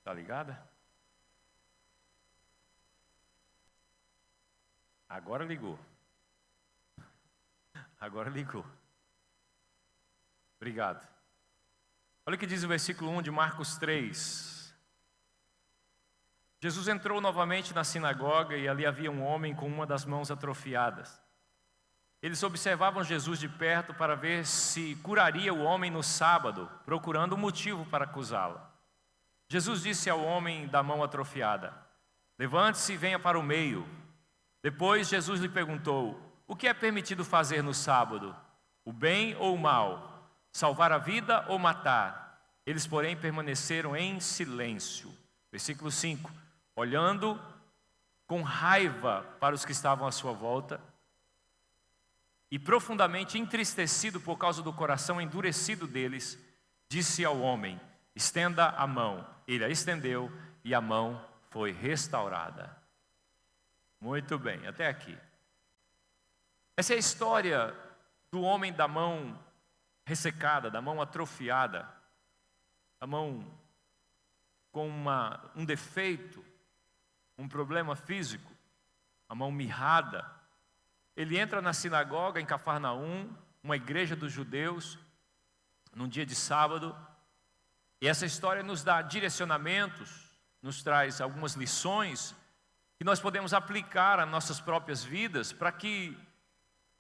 Tá ligada? Agora ligou. Agora ligou. Obrigado. Olha o que diz o versículo 1 de Marcos 3. Jesus entrou novamente na sinagoga e ali havia um homem com uma das mãos atrofiadas. Eles observavam Jesus de perto para ver se curaria o homem no sábado, procurando um motivo para acusá-lo. Jesus disse ao homem da mão atrofiada: levante-se e venha para o meio. Depois Jesus lhe perguntou: o que é permitido fazer no sábado? O bem ou o mal? Salvar a vida ou matar? Eles, porém, permaneceram em silêncio. Versículo 5. Olhando com raiva para os que estavam à sua volta e profundamente entristecido por causa do coração endurecido deles, disse ao homem: estenda a mão. Ele a estendeu e a mão foi restaurada. Muito bem, até aqui. Essa é a história do homem da mão ressecada, da mão atrofiada, da mão com um defeito, um problema físico, a mão mirrada. Ele entra na sinagoga em Cafarnaum, uma igreja dos judeus, num dia de sábado, e essa história nos dá direcionamentos, nos traz algumas lições que nós podemos aplicar às nossas próprias vidas para que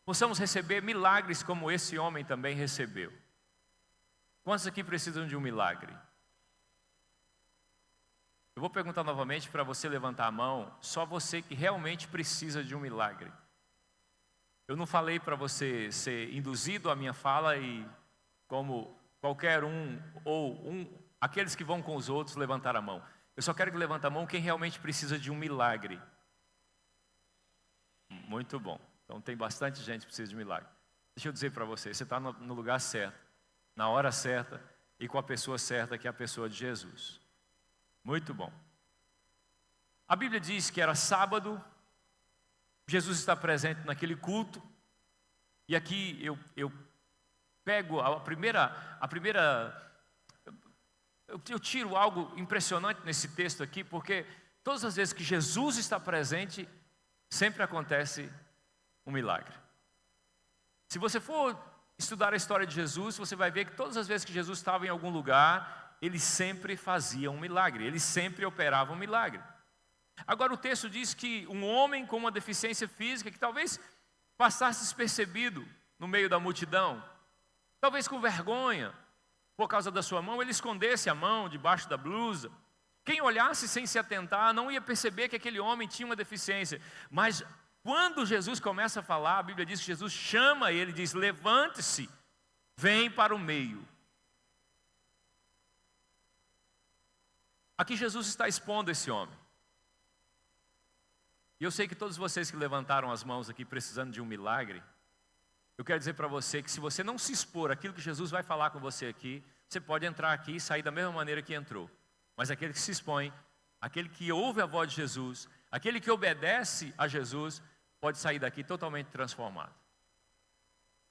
possamos receber milagres como esse homem também recebeu. Quantos aqui precisam de um milagre? Eu vou perguntar novamente para você levantar a mão, só você que realmente precisa de um milagre. Eu não falei para você ser induzido à minha fala e como qualquer aqueles que vão com os outros levantar a mão. Eu só quero que levante a mão quem realmente precisa de um milagre. Muito bom. Então tem bastante gente que precisa de milagre. Deixa eu dizer para você, você está no lugar certo, na hora certa e com a pessoa certa, que é a pessoa de Jesus. Muito bom. A Bíblia diz que era sábado, Jesus está presente naquele culto, e aqui eu pego eu tiro algo impressionante nesse texto aqui, porque todas as vezes que Jesus está presente, sempre acontece um milagre. Se você for estudar a história de Jesus, você vai ver que todas as vezes que Jesus estava em algum lugar, ele sempre fazia um milagre, ele sempre operava um milagre. Agora o texto diz que um homem com uma deficiência física, que talvez passasse despercebido no meio da multidão, talvez com vergonha, por causa da sua mão, ele escondesse a mão debaixo da blusa. Quem olhasse sem se atentar não ia perceber que aquele homem tinha uma deficiência. Mas quando Jesus começa a falar, a Bíblia diz que Jesus chama ele e diz: levante-se, vem para o meio. Aqui Jesus está expondo esse homem. E eu sei que todos vocês que levantaram as mãos aqui precisando de um milagre, eu quero dizer para você que se você não se expor àquilo que Jesus vai falar com você aqui, você pode entrar aqui e sair da mesma maneira que entrou. Mas aquele que se expõe, aquele que ouve a voz de Jesus, aquele que obedece a Jesus, pode sair daqui totalmente transformado.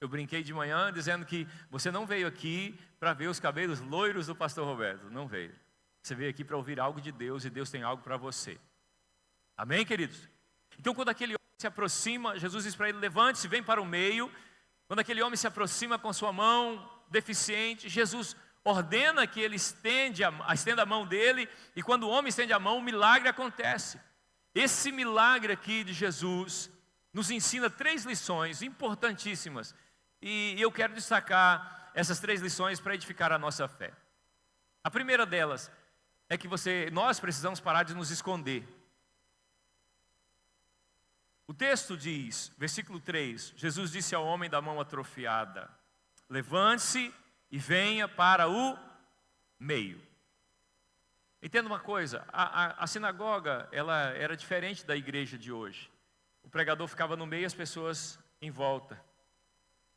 Eu brinquei de manhã dizendo que você não veio aqui para ver os cabelos loiros do pastor Roberto, não veio. Você veio aqui para ouvir algo de Deus e Deus tem algo para você. Amém, queridos? Então quando aquele homem se aproxima, Jesus diz para ele: levante-se, vem para o meio. Quando aquele homem se aproxima com sua mão deficiente, Jesus ordena que ele estenda a mão dele, e quando o homem estende a mão, o milagre acontece. Esse milagre aqui de Jesus nos ensina 3 lições importantíssimas, e eu quero destacar essas 3 lições para edificar a nossa fé. A primeira delas é que nós precisamos parar de nos esconder. O texto diz, versículo 3, Jesus disse ao homem da mão atrofiada: levante-se e venha para o meio. Entenda uma coisa, a sinagoga ela era diferente da igreja de hoje. O pregador ficava no meio e as pessoas em volta.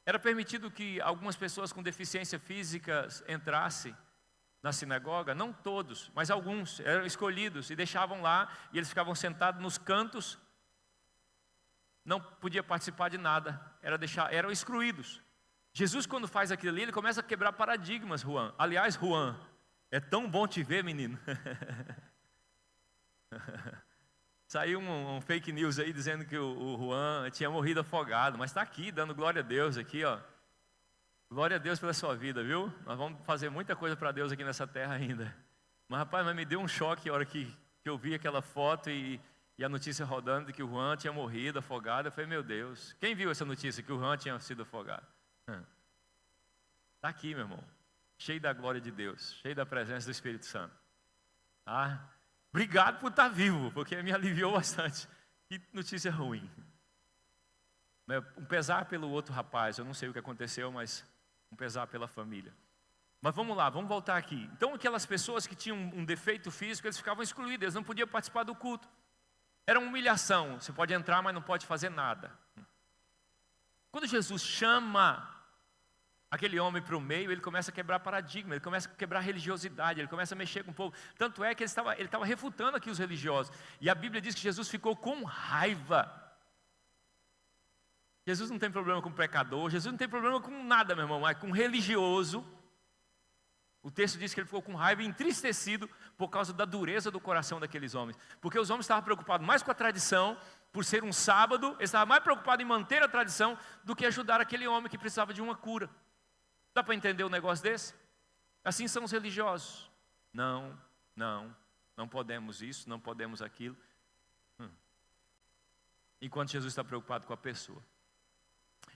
Era permitido que algumas pessoas com deficiência física entrassem na sinagoga, não todos, mas alguns eram escolhidos e deixavam lá, e eles ficavam sentados nos cantos. Não podia participar de nada, eram excluídos. Jesus, quando faz aquilo ali, ele começa a quebrar paradigmas, Juan. Aliás, Juan, É tão bom te ver, menino. Saiu um fake news aí dizendo que o Juan tinha morrido afogado, mas está aqui, dando glória a Deus aqui, ó. Glória a Deus pela sua vida, viu? Nós vamos fazer muita coisa para Deus aqui nessa terra ainda. Mas, rapaz, me deu um choque a hora que eu vi aquela foto e a notícia rodando de que o Juan tinha morrido afogado. Eu falei, meu Deus, quem viu essa notícia que o Juan tinha sido afogado? Está aqui, meu irmão, cheio da glória de Deus, cheio da presença do Espírito Santo. Ah, obrigado por estar vivo, porque me aliviou bastante. Que notícia ruim. Um pesar pelo outro rapaz, eu não sei o que aconteceu, mas um pesar pela família. Mas vamos lá, vamos voltar aqui. Então aquelas pessoas que tinham um defeito físico, eles ficavam excluídos, eles não podiam participar do culto. Era uma humilhação, você pode entrar, mas não pode fazer nada. Quando Jesus chama aquele homem para o meio, ele começa a quebrar paradigma, ele começa a quebrar religiosidade, ele começa a mexer com o povo. Tanto é que ele estava refutando aqui os religiosos. E a Bíblia diz que Jesus ficou com raiva. Jesus não tem problema com pecador, Jesus não tem problema com nada, meu irmão, mas com religioso. O texto diz que ele ficou com raiva e entristecido por causa da dureza do coração daqueles homens. Porque os homens estavam preocupados mais com a tradição, por ser um sábado, eles estavam mais preocupados em manter a tradição do que ajudar aquele homem que precisava de uma cura. Dá para entender um negócio desse? Assim são os religiosos. Não podemos isso, não podemos aquilo. Enquanto Jesus está preocupado com a pessoa.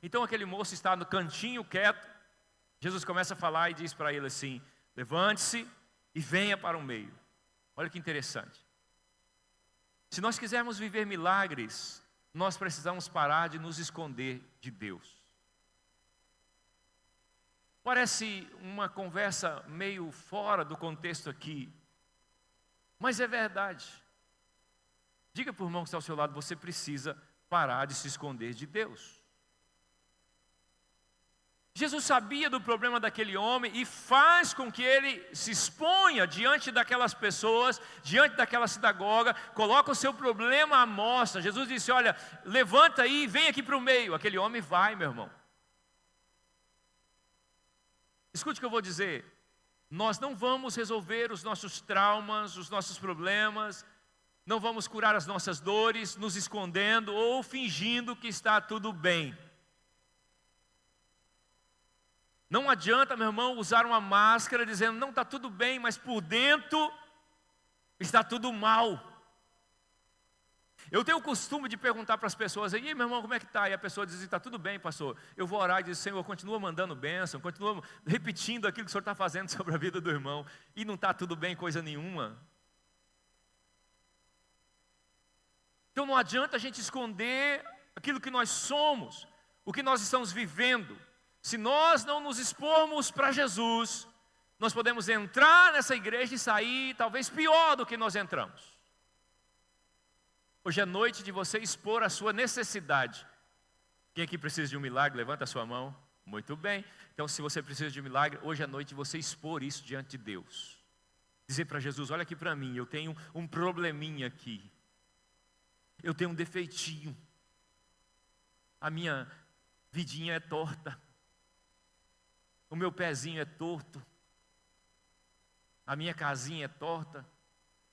Então aquele moço está no cantinho quieto. Jesus começa a falar e diz para ele assim: levante-se e venha para o meio. Olha que interessante. Se nós quisermos viver milagres, nós precisamos parar de nos esconder de Deus. Parece uma conversa meio fora do contexto aqui, mas é verdade. Diga para o irmão que está ao seu lado: você precisa parar de se esconder de Deus. Jesus sabia do problema daquele homem e faz com que ele se exponha diante daquelas pessoas, diante daquela sinagoga, coloca o seu problema à mostra. Jesus disse: olha, levanta aí e vem aqui para o meio. Aquele homem vai, meu irmão. Escute o que eu vou dizer. Nós não vamos resolver os nossos traumas, os nossos problemas, não vamos curar as nossas dores nos escondendo ou fingindo que está tudo bem. Não adianta, meu irmão, usar uma máscara dizendo, não, está tudo bem, mas por dentro está tudo mal. Eu tenho o costume de perguntar para as pessoas, e aí, meu irmão, como é que está? E a pessoa diz, está tudo bem, pastor. Eu vou orar e diz, Senhor, continua mandando bênção, continua repetindo aquilo que o Senhor está fazendo sobre a vida do irmão. E não está tudo bem coisa nenhuma. Então não adianta a gente esconder aquilo que nós somos, o que nós estamos vivendo. Se nós não nos expormos para Jesus, nós podemos entrar nessa igreja e sair talvez pior do que nós entramos. Hoje é noite de você expor a sua necessidade. Quem aqui precisa de um milagre, levanta a sua mão. Muito bem. Então, se você precisa de um milagre, hoje é noite de você expor isso diante de Deus. Dizer para Jesus, olha aqui para mim, eu tenho um probleminha aqui. Eu tenho um defeitinho. A minha vidinha é torta. O meu pezinho é torto. A minha casinha é torta.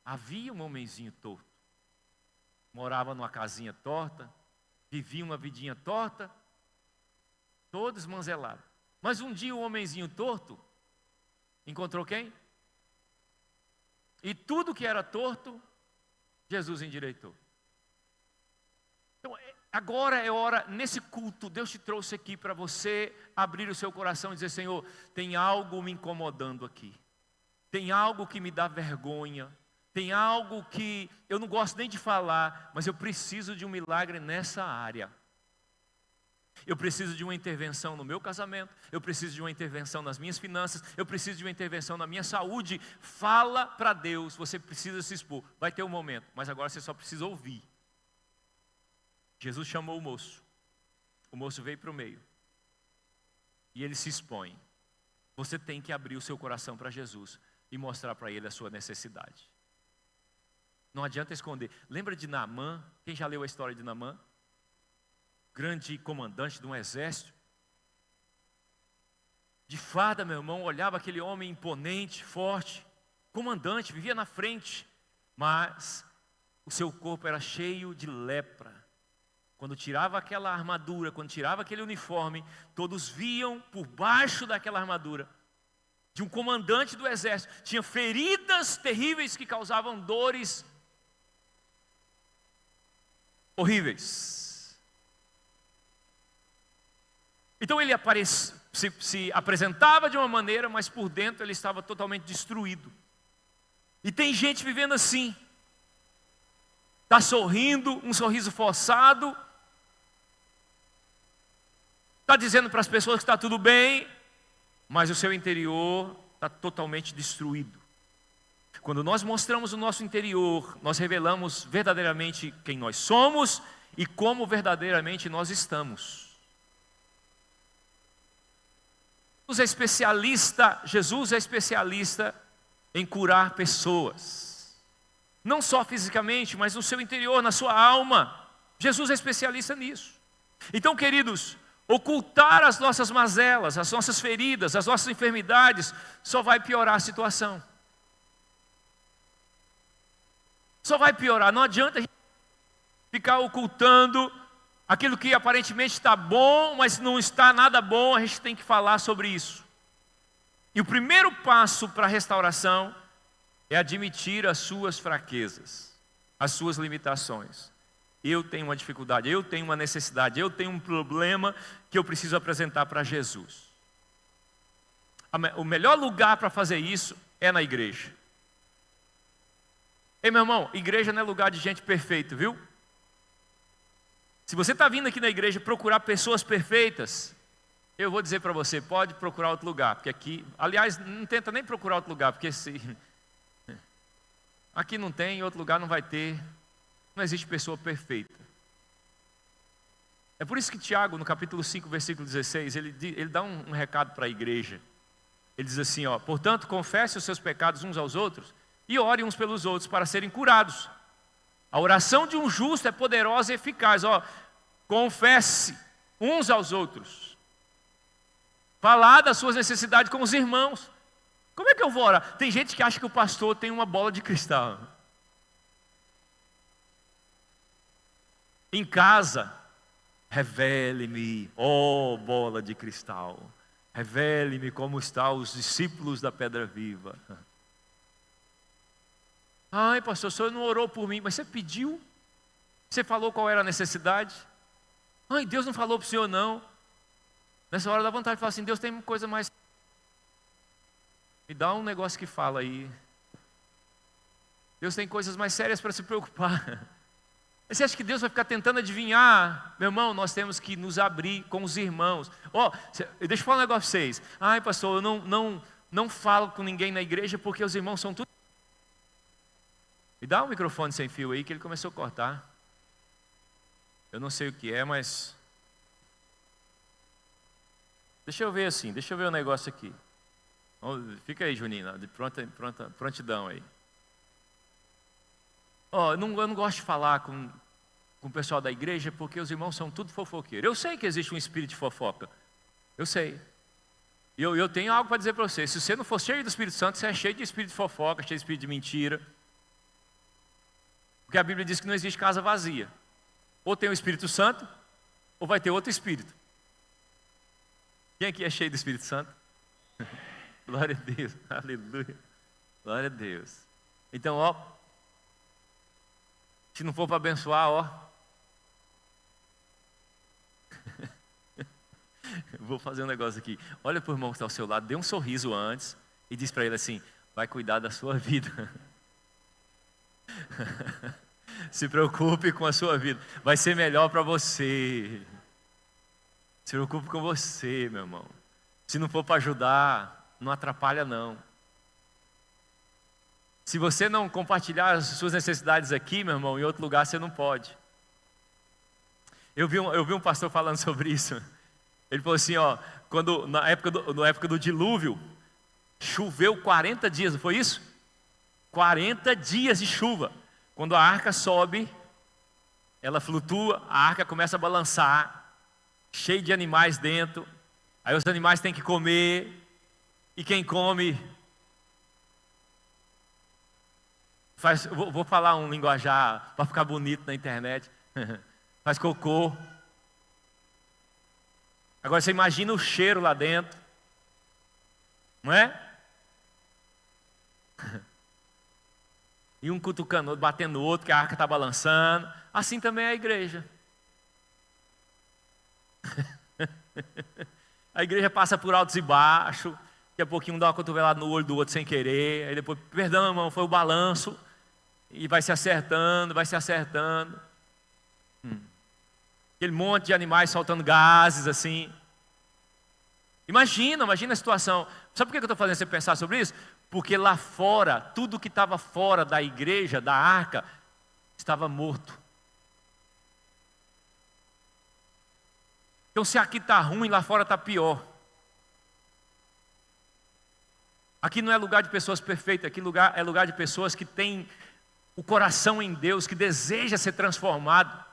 Havia um homenzinho torto. Morava numa casinha torta. Vivia uma vidinha torta. Todo esmanzelado. Mas um dia o homenzinho torto encontrou quem? E tudo que era torto, Jesus endireitou. Então, agora é hora, nesse culto, Deus te trouxe aqui para você abrir o seu coração e dizer, Senhor, tem algo me incomodando aqui. Tem algo que me dá vergonha. Tem algo que eu não gosto nem de falar, mas eu preciso de um milagre nessa área. Eu preciso de uma intervenção no meu casamento, eu preciso de uma intervenção nas minhas finanças, eu preciso de uma intervenção na minha saúde. Fala para Deus, você precisa se expor. Vai ter um momento, mas agora você só precisa ouvir. Jesus chamou o moço veio para o meio, e ele se expõe. Você tem que abrir o seu coração para Jesus e mostrar para ele a sua necessidade. Não adianta esconder. Lembra de Naamã? Quem já leu a história de Naamã? Grande comandante de um exército. De farda, meu irmão, olhava aquele homem imponente, forte, comandante, vivia na frente, mas o seu corpo era cheio de lepra. Quando tirava aquela armadura, quando tirava aquele uniforme, todos viam por baixo daquela armadura de um comandante do exército, tinha feridas terríveis que causavam dores horríveis. Então ele se apresentava de uma maneira, mas por dentro ele estava totalmente destruído. E tem gente vivendo assim, está sorrindo, um sorriso forçado, está dizendo para as pessoas que está tudo bem, mas o seu interior está totalmente destruído. Quando nós mostramos o nosso interior, nós revelamos verdadeiramente quem nós somos e como verdadeiramente nós estamos. Jesus é especialista em curar pessoas. Não só fisicamente, mas no seu interior, na sua alma. Jesus é especialista nisso. Então, queridos, ocultar as nossas mazelas, as nossas feridas, as nossas enfermidades, só vai piorar a situação. Só vai piorar. Não adianta a gente ficar ocultando aquilo que aparentemente está bom, mas não está nada bom. A gente tem que falar sobre isso. E o primeiro passo para a restauração é admitir as suas fraquezas, as suas limitações. Eu tenho uma dificuldade, eu tenho uma necessidade, eu tenho um problema que eu preciso apresentar para Jesus. O melhor lugar para fazer isso é na igreja. Ei, meu irmão, igreja não é lugar de gente perfeita, viu? Se você está vindo aqui na igreja procurar pessoas perfeitas, eu vou dizer para você, pode procurar outro lugar, porque aqui, aliás, não tenta nem procurar outro lugar, porque aqui não tem, em outro lugar não vai ter. Não existe pessoa perfeita. É por isso que Tiago, no capítulo 5, versículo 16, ele dá um recado para a igreja. Ele diz assim, portanto, confesse os seus pecados uns aos outros e ore uns pelos outros para serem curados. A oração de um justo é poderosa e eficaz. Confesse uns aos outros. Falar das suas necessidades com os irmãos. Como é que eu vou orar? Tem gente que acha que o pastor tem uma bola de cristal. Em casa, revele-me, ó bola de cristal, revele-me como estão os discípulos da pedra viva. Ai, pastor, o senhor não orou por mim, mas você pediu? Você falou qual era a necessidade? Ai, Deus não falou para o senhor não. Nessa hora dá vontade de falar assim, Deus tem coisa mais... Me dá um negócio que fala aí. Deus tem coisas mais sérias para se preocupar. Você acha que Deus vai ficar tentando adivinhar? Meu irmão, nós temos que nos abrir com os irmãos. Deixa eu falar um negócio para vocês. Ai, pastor, eu não falo com ninguém na igreja porque os irmãos são tudo... Me dá um microfone sem fio aí que ele começou a cortar. Eu não sei o que é, mas... Deixa eu ver assim, deixa eu ver o negócio aqui. Fica aí, Junina, de prontidão aí. Eu não gosto de falar com o pessoal da igreja porque os irmãos são tudo fofoqueiros. Eu sei que existe um espírito de fofoca. Eu sei. E eu tenho algo para dizer para você. Se você não for cheio do Espírito Santo, você é cheio de espírito de fofoca, cheio de espírito de mentira. Porque a Bíblia diz que não existe casa vazia. Ou tem o Espírito Santo, ou vai ter outro espírito. Quem aqui é cheio do Espírito Santo? Glória a Deus. Aleluia. Glória a Deus. Então, se não for para abençoar, vou fazer um negócio aqui. Olha para o irmão que está ao seu lado, dê um sorriso antes e diz para ele assim, vai cuidar da sua vida. Se preocupe com a sua vida, vai ser melhor para você. Se preocupe com você, meu irmão. Se não for para ajudar, não atrapalha não. Se você não compartilhar as suas necessidades aqui, meu irmão, em outro lugar você não pode. Eu vi um pastor falando sobre isso. Ele falou assim, na época do dilúvio, choveu 40 dias, não foi isso? 40 dias de chuva. Quando a arca sobe, ela flutua, a arca começa a balançar, cheio de animais dentro. Aí os animais têm que comer, e quem come Vou falar um linguajar para ficar bonito na internet. Faz cocô. Agora você imagina o cheiro lá dentro. Não é? E um cutucando, batendo o outro, que a arca está balançando. Assim também é a igreja. A igreja passa por altos e baixos. Daqui a pouquinho dá uma cotovelada no olho do outro sem querer. Aí depois, perdão, irmão, foi o balanço. E vai se acertando, vai se acertando. Aquele monte de animais soltando gases assim. Imagina a situação. Sabe por que eu estou fazendo você pensar sobre isso? Porque lá fora, tudo que estava fora da igreja, da arca, estava morto. Então se aqui está ruim, lá fora está pior. Aqui não é lugar de pessoas perfeitas, aqui é lugar de pessoas que têm o coração em Deus, que deseja ser transformado,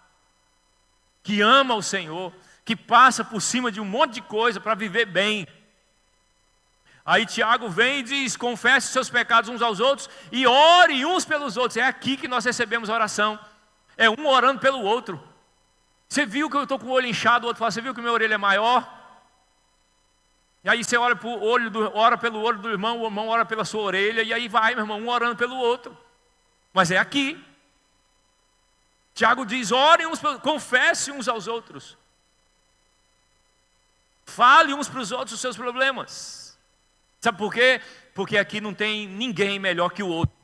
que ama o Senhor, que passa por cima de um monte de coisa para viver bem. Aí Tiago vem e diz: confesse seus pecados uns aos outros e ore uns pelos outros. É aqui que nós recebemos a oração. É um orando pelo outro. Você viu que eu estou com o olho inchado, o outro fala: você viu que minha orelha é maior? E aí você ora pelo olho do irmão, o irmão ora pela sua orelha, e aí vai, meu irmão, um orando pelo outro. Mas é aqui. Tiago diz: orem uns, confesse uns aos outros. Fale uns para os outros os seus problemas. Sabe por quê? Porque aqui não tem ninguém melhor que o outro.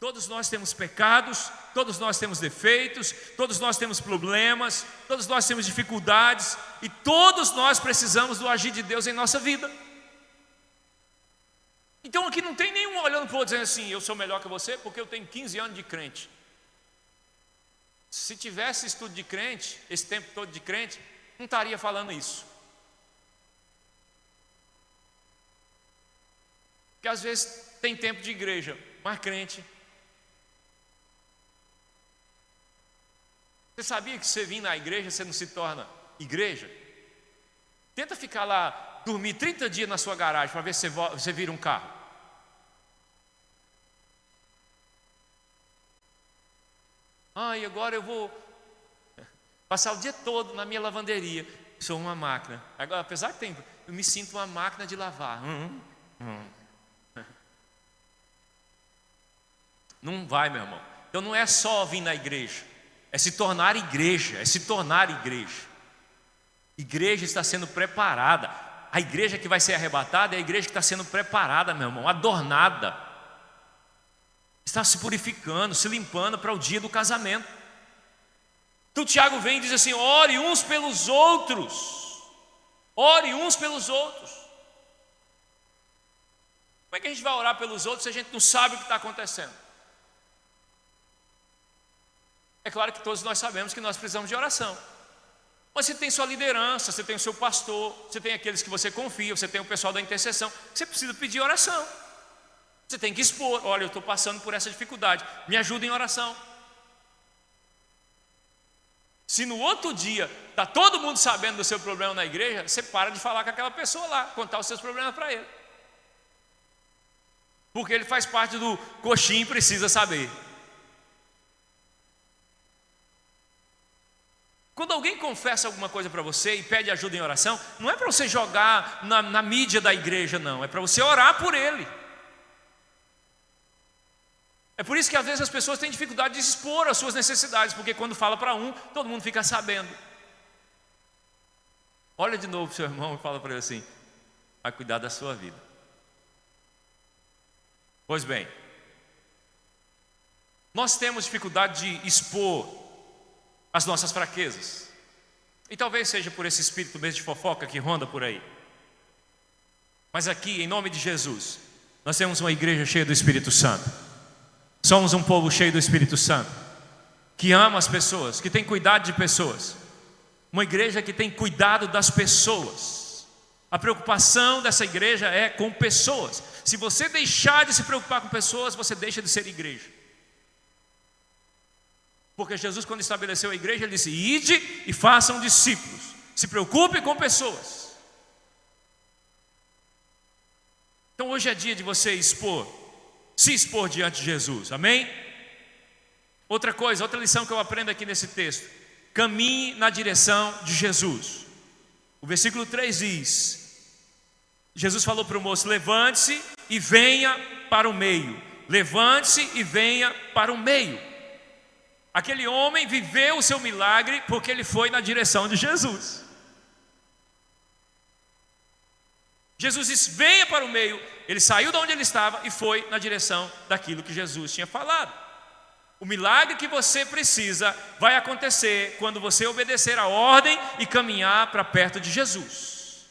Todos nós temos pecados, todos nós temos defeitos, todos nós temos problemas, todos nós temos dificuldades e todos nós precisamos do agir de Deus em nossa vida. Então aqui não tem nenhum olhando para o outro dizendo assim: eu sou melhor que você porque eu tenho 15 anos de crente. Se tivesse estudo de crente, esse tempo todo de crente, não estaria falando isso. Porque às vezes tem tempo de igreja, mas crente. Você sabia que se você vir na igreja, você não se torna igreja? Tenta ficar lá, dormir 30 dias na sua garagem para ver se você vira um carro. E agora eu vou passar o dia todo na minha lavanderia. Sou uma máquina. Agora, apesar que eu me sinto uma máquina de lavar. Não vai, meu irmão. Então não é só vir na igreja. É se tornar igreja. É se tornar igreja. Igreja está sendo preparada. A igreja que vai ser arrebatada é a igreja que está sendo preparada, meu irmão. Adornada. Está se purificando, se limpando para o dia do casamento. Então Tiago vem e diz assim: ore uns pelos outros. Ore uns pelos outros. Como é que a gente vai orar pelos outros se a gente não sabe o que está acontecendo? É claro que todos nós sabemos que nós precisamos de oração. Mas você tem sua liderança, você tem o seu pastor, você tem aqueles que você confia, você tem o pessoal da intercessão. Você precisa pedir oração. Você tem que expor: olha, eu estou passando por essa dificuldade, me ajuda em oração. Se no outro dia está todo mundo sabendo do seu problema na igreja, você para de falar com aquela pessoa lá, contar os seus problemas para ele. Porque ele faz parte do coxinha e precisa saber. Quando alguém confessa alguma coisa para você e pede ajuda em oração, não é para você jogar na mídia da igreja, não. É para você orar por ele. É por isso que às vezes as pessoas têm dificuldade de expor as suas necessidades, porque quando fala para um, todo mundo fica sabendo. Olha de novo para o seu irmão e fala para ele assim: vai cuidar da sua vida. Pois bem, nós temos dificuldade de expor as nossas fraquezas. E talvez seja por esse espírito mesmo de fofoca que ronda por aí. Mas aqui, em nome de Jesus, nós temos uma igreja cheia do Espírito Santo. Somos um povo cheio do Espírito Santo, que ama as pessoas, que tem cuidado de pessoas. Uma igreja que tem cuidado das pessoas. A preocupação dessa igreja é com pessoas. Se você deixar de se preocupar com pessoas, você deixa de ser igreja. Porque Jesus, quando estabeleceu a igreja, ele disse: ide e façam discípulos. Se preocupe com pessoas. Então hoje é dia de você se expor diante de Jesus, amém? Outra coisa, outra lição que eu aprendo aqui nesse texto: caminhe na direção de Jesus. O versículo 3 diz: Jesus falou para o moço: levante-se e venha para o meio. Levante-se e venha para o meio. Aquele homem viveu o seu milagre porque ele foi na direção de Jesus. Jesus disse: venha para o meio. Ele saiu de onde ele estava e foi na direção daquilo que Jesus tinha falado. O milagre que você precisa vai acontecer quando você obedecer a ordem e caminhar para perto de Jesus.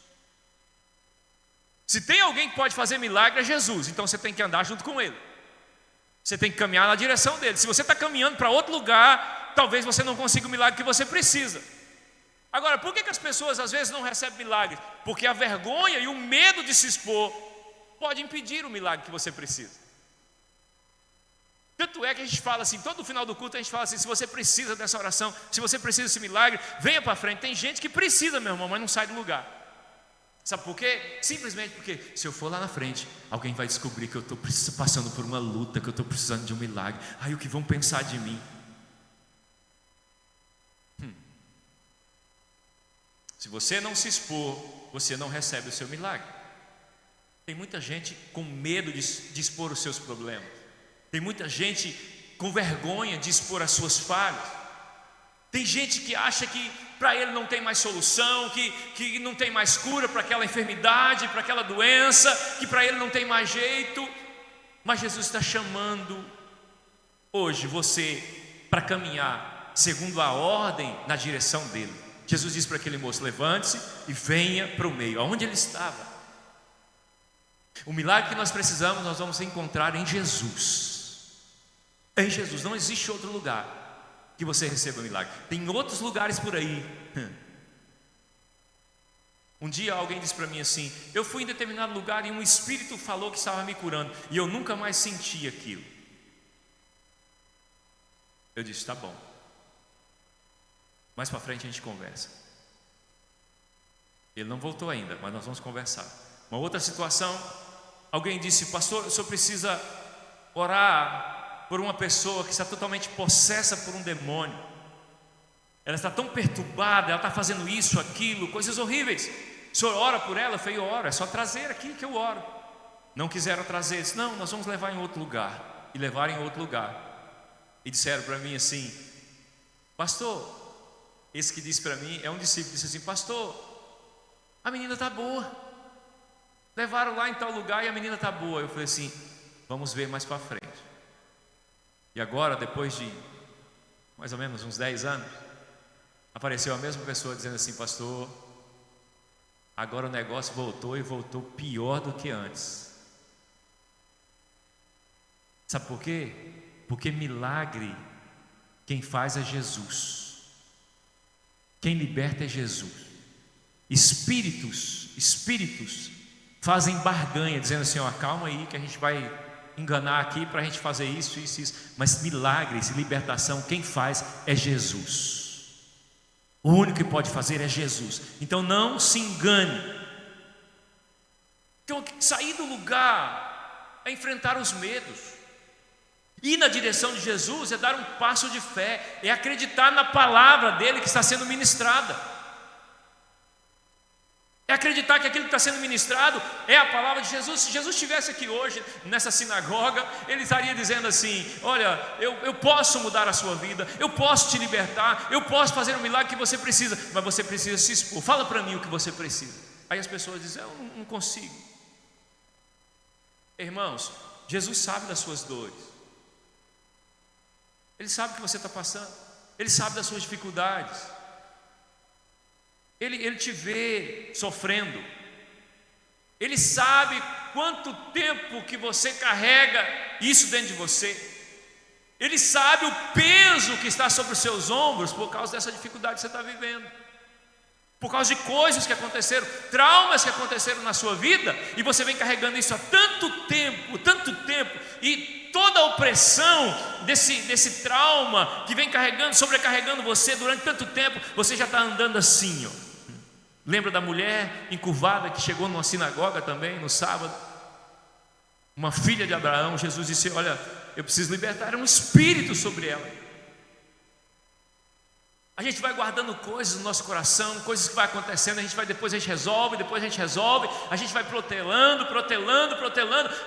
Se tem alguém que pode fazer milagre, é Jesus. Então você tem que andar junto com Ele. Você tem que caminhar na direção dele. Se você está caminhando para outro lugar, talvez você não consiga o milagre que você precisa. Agora, por que as pessoas às vezes não recebem milagres? Porque a vergonha e o medo de se expor pode impedir o milagre que você precisa. Tanto é que a gente fala assim, todo final do culto a gente fala assim: se você precisa dessa oração, se você precisa desse milagre, venha para frente. Tem gente que precisa, meu irmão, mas não sai do lugar. Sabe por quê? Simplesmente porque se eu for lá na frente, alguém vai descobrir que eu estou passando por uma luta, que eu estou precisando de um milagre. Aí o que vão pensar de mim? Se você não se expor, você não recebe o seu milagre. Tem muita gente com medo de expor os seus problemas. Tem muita gente com vergonha de expor as suas falhas. Tem gente que acha que para ele não tem mais solução, que não tem mais cura para aquela enfermidade, para aquela doença, que para ele não tem mais jeito. Mas Jesus está chamando hoje você para caminhar segundo a ordem na direção dele. Jesus disse para aquele moço: levante-se e venha para o meio. Aonde ele estava? O milagre que nós precisamos, nós vamos encontrar em Jesus. Em Jesus, não existe outro lugar que você receba o milagre. Tem outros lugares por aí. Um dia alguém disse para mim assim: eu fui em determinado lugar e um espírito falou que estava me curando, e eu nunca mais senti aquilo. Eu disse: tá bom, mais para frente a gente conversa. Ele não voltou ainda, mas nós vamos conversar. Uma outra situação, alguém disse: pastor, o senhor precisa orar por uma pessoa que está totalmente possessa por um demônio. Ela está tão perturbada, ela está fazendo isso, aquilo, coisas horríveis. O senhor ora por ela? Eu falei: eu oro, é só trazer aqui que eu oro. Não quiseram trazer, disse: não, nós vamos levar em outro lugar. E levaram em outro lugar. E disseram para mim assim: pastor, esse que disse para mim é um discípulo, disse assim: pastor, a menina está boa. Levaram lá em tal lugar e a menina está boa. Eu falei assim: vamos ver mais para frente. E agora, depois de mais ou menos uns 10 anos, apareceu a mesma pessoa dizendo assim: pastor, agora o negócio voltou e voltou pior do que antes. Sabe por quê? Porque milagre quem faz é Jesus. Quem liberta é Jesus. Espíritos fazem barganha, dizendo assim: ó, calma aí que a gente vai enganar aqui para a gente fazer isso, isso, isso. Mas milagres e libertação, quem faz é Jesus. O único que pode fazer é Jesus. Então não se engane. Então sair do lugar é enfrentar os medos. Ir na direção de Jesus é dar um passo de fé, é acreditar na palavra dele que está sendo ministrada. É acreditar que aquilo que está sendo ministrado é a palavra de Jesus. Se Jesus estivesse aqui hoje, nessa sinagoga, ele estaria dizendo assim: olha, eu posso mudar a sua vida, eu posso te libertar, eu posso fazer o milagre que você precisa, mas você precisa se expor. Fala para mim o que você precisa. Aí as pessoas dizem: eu não consigo. Irmãos, Jesus sabe das suas dores. Ele sabe o que você está passando. Ele sabe das suas dificuldades. Ele te vê sofrendo. Ele sabe quanto tempo que você carrega isso dentro de você. Ele sabe o peso que está sobre os seus ombros por causa dessa dificuldade que você está vivendo, por causa de coisas que aconteceram, traumas que aconteceram na sua vida, e você vem carregando isso há tanto tempo, e toda a opressão desse trauma que vem carregando, sobrecarregando você durante tanto tempo, você já está andando assim, ó. Lembra da mulher encurvada que chegou numa sinagoga também no sábado? Uma filha de Abraão. Jesus disse: olha, eu preciso libertar um espírito sobre ela. A gente vai guardando coisas no nosso coração, coisas que vai acontecendo, depois a gente resolve, a gente vai protelando.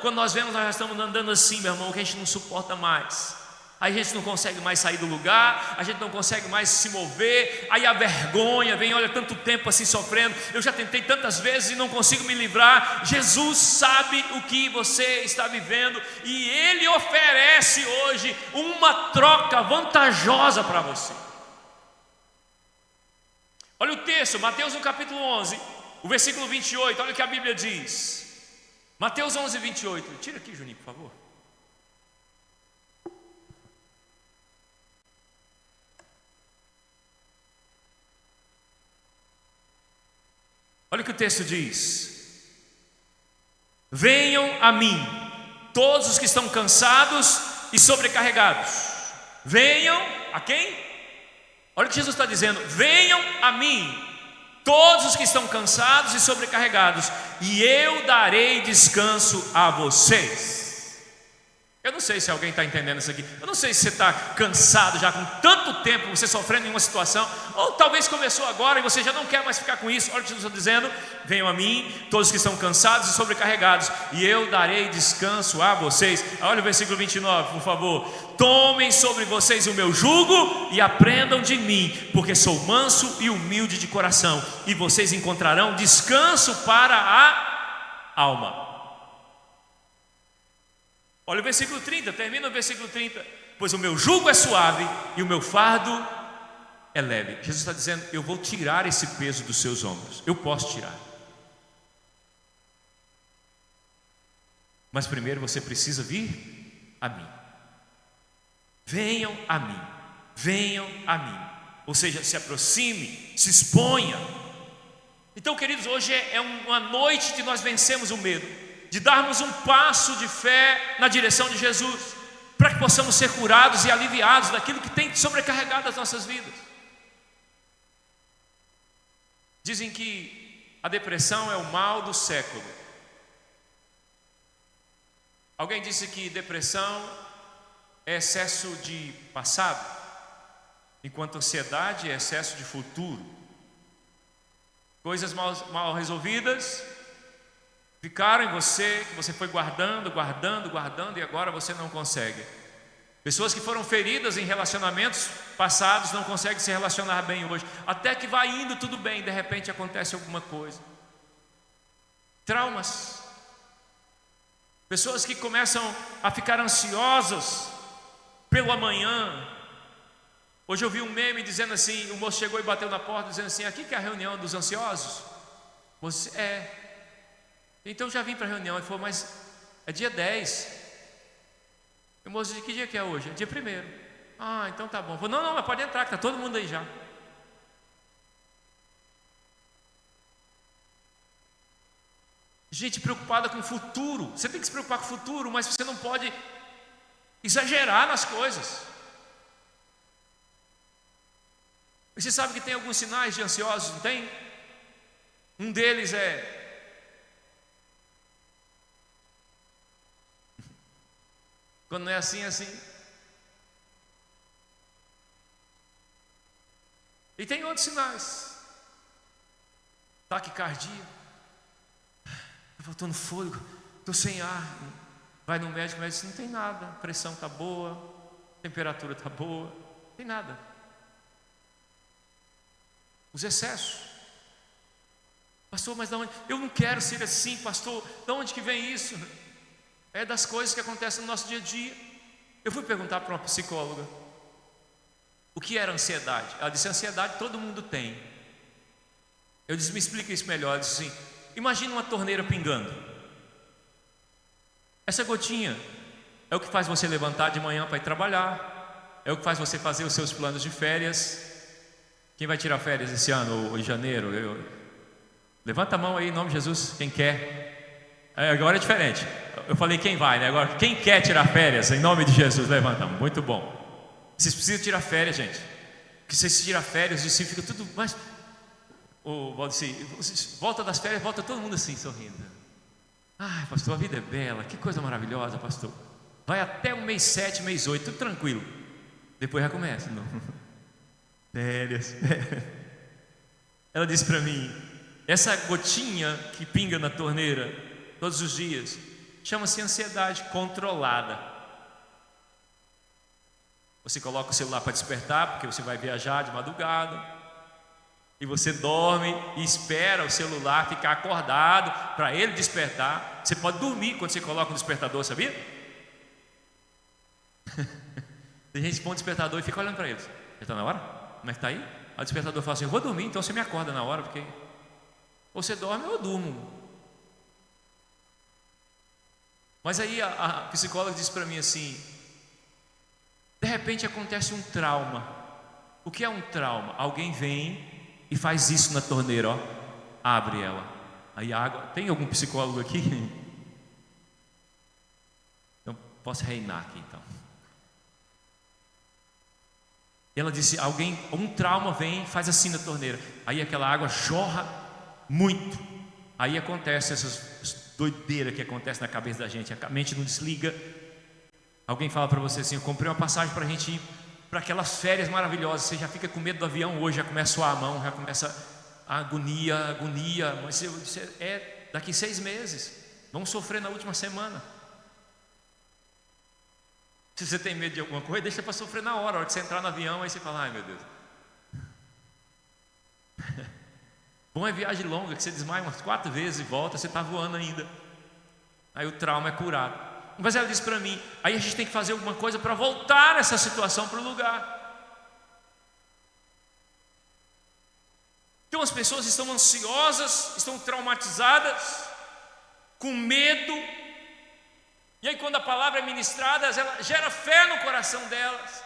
Quando nós vemos, nós já estamos andando assim, meu irmão, que a gente não suporta mais. Aí a gente não consegue mais sair do lugar, a gente não consegue mais se mover, aí a vergonha vem, olha, tanto tempo assim sofrendo, eu já tentei tantas vezes e não consigo me livrar. Jesus sabe o que você está vivendo e Ele oferece hoje uma troca vantajosa para você. Olha o texto, Mateus no capítulo 11, o versículo 28, olha o que a Bíblia diz. Mateus 11, 28, tira aqui, Juninho, por favor. Olha o que o texto diz: venham a mim, todos os que estão cansados e sobrecarregados. Venham a quem? Olha o que Jesus está dizendo: venham a mim, todos os que estão cansados e sobrecarregados, e eu darei descanso a vocês. Eu não sei se alguém está entendendo isso aqui. Eu não sei se você está cansado já com tanto tempo, você sofrendo em uma situação, ou talvez começou agora e você já não quer mais ficar com isso. Olha o que Jesus está dizendo: venham a mim, todos que estão cansados e sobrecarregados, e eu darei descanso a vocês. Olha o versículo 29, por favor. Tomem sobre vocês o meu jugo e aprendam de mim, porque sou manso e humilde de coração, e vocês encontrarão descanso para a alma. Olha o versículo 30, termina o versículo 30. Pois o meu jugo é suave e o meu fardo é leve. Jesus está dizendo: eu vou tirar esse peso dos seus ombros. Eu posso tirar. Mas primeiro você precisa vir a mim. Venham a mim. Venham a mim. Ou seja, se aproxime, se exponha. Então, queridos, hoje é uma noite de nós vencermos o medo, de darmos um passo de fé na direção de Jesus, para que possamos ser curados e aliviados daquilo que tem sobrecarregado as nossas vidas. Dizem que a depressão é o mal do século. Alguém disse que depressão é excesso de passado, enquanto ansiedade é excesso de futuro. Coisas mal resolvidas ficaram em você, que você foi guardando, e agora você não consegue. Pessoas que foram feridas em relacionamentos passados não conseguem se relacionar bem hoje. Até que vai indo tudo bem, de repente acontece alguma coisa. Traumas. Pessoas que começam a ficar ansiosas pelo amanhã. Hoje eu vi um meme dizendo assim, o moço chegou e bateu na porta dizendo assim: aqui que é a reunião dos ansiosos? Você então já vim para a reunião. Ele falou: mas é dia 10. O moço disse: que dia que é hoje? É dia 1º. Ah, então tá bom. Eu falei: não, mas pode entrar, que está todo mundo aí já. Gente preocupada com o futuro. Você tem que se preocupar com o futuro, mas você não pode exagerar nas coisas. E você sabe que tem alguns sinais de ansiosos, não tem? Um deles é quando não é assim, é assim. E tem outros sinais: taquicardia, faltando fôlego, estou sem ar. Vai no médico, mas não tem nada, a pressão está boa, a temperatura está boa, não tem nada. Os excessos. Pastor, mas de onde? Eu não quero ser assim, pastor. De onde que vem isso? É das coisas que acontecem no nosso dia a dia. Eu fui perguntar para uma psicóloga o que era ansiedade. Ela disse: ansiedade todo mundo tem. Eu disse: me explica isso melhor. Ela disse assim: imagina uma torneira pingando. Essa gotinha é o que faz você levantar de manhã para ir trabalhar, é o que faz você fazer os seus planos de férias. Quem vai tirar férias esse ano ou em janeiro? Levanta a mão aí em nome de Jesus, quem quer. Agora é diferente. Eu falei quem vai, né? Agora quem quer tirar férias em nome de Jesus, levanta a mão. Muito bom. Vocês precisam tirar férias, gente. Porque se vocês tiram férias, isso fica tudo mais. o Valdeci, volta das férias, volta todo mundo assim, sorrindo. Ai, pastor, a vida é bela, que coisa maravilhosa, pastor. Vai até o mês 7, mês 8, tudo tranquilo. Depois já começa. Não. Férias. Ela disse para mim: essa gotinha que pinga na torneira todos os dias chama-se ansiedade controlada. Você coloca o celular para despertar, porque você vai viajar de madrugada, e você dorme e espera o celular ficar acordado para ele despertar. Você pode dormir quando você coloca um despertador, sabia? Tem gente que põe um despertador e fica olhando para eles. Já está na hora? Como é que está aí? Aí o despertador fala assim: eu vou dormir, então você me acorda na hora, porque ou você dorme ou eu durmo. Mas aí a psicóloga disse para mim assim: de repente acontece um trauma. O que é um trauma? Alguém vem e faz isso na torneira, ó, abre ela, aí a água. Tem algum psicólogo aqui? Então posso reinar aqui então. Ela disse: um trauma vem, faz assim na torneira, aí aquela água jorra muito. Aí acontece essas doideiras que acontecem na cabeça da gente, a mente não desliga. Alguém fala para você assim: eu comprei uma passagem para a gente ir para aquelas férias maravilhosas. Você já fica com medo do avião hoje, já começa a suar a mão, já começa a agonia, mas é daqui 6 meses, vamos sofrer na última semana. Se você tem medo de alguma coisa, deixa para sofrer na hora que você entrar no avião, aí você fala: ai meu Deus. Bom é viagem longa, que você desmaia umas 4 vezes e volta, você está voando ainda, aí o trauma é curado. Mas ela disse para mim: aí a gente tem que fazer alguma coisa para voltar essa situação para o lugar. Então as pessoas estão ansiosas, estão traumatizadas, com medo. E aí quando a palavra é ministrada, ela gera fé no coração delas.